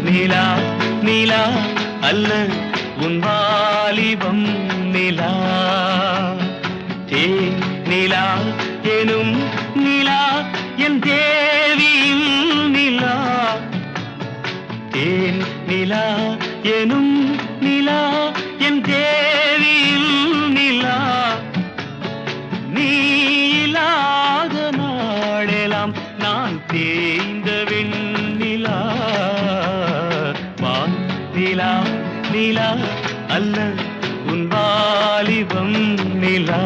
நிலா நிலா அல்ல உன் வாலிபம் நிலா தேன் நிலா எனும் நிலா என் தேவியின் நிலா தேன் நிலா எனும் நிலா என் தேவியின் நிலா நீ இல்லாத நாளெல்லாம் நான் தேய்ந்த வெண்ணிலா வான் நிலா நிலா அல்ல உன் வாலிபம் நிலா